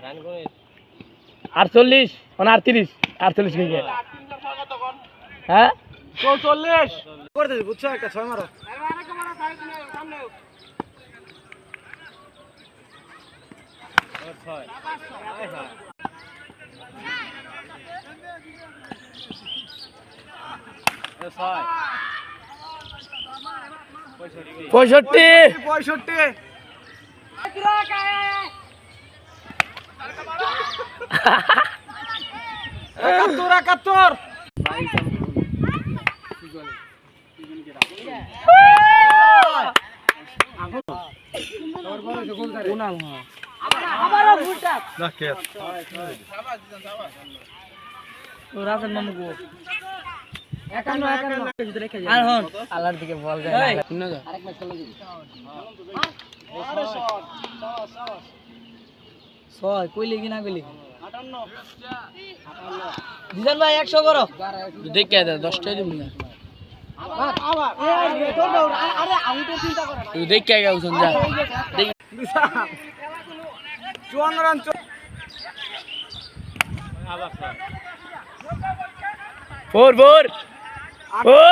48 মানে 38 48 কে হ্যাঁ 44 করে দিবি বুঝছো একটা 6 মারো পঁয়ষট্টি 65 71 আল্লাহর দিকে বল যায় না ছয় কইলে কি না কইলে দিদান ভাই 100 করো দেখে দে 10টাই দিব না আরে আউট চিন্তা কর তুই দেখে আগে উঠন যা 54 রান 4 4 4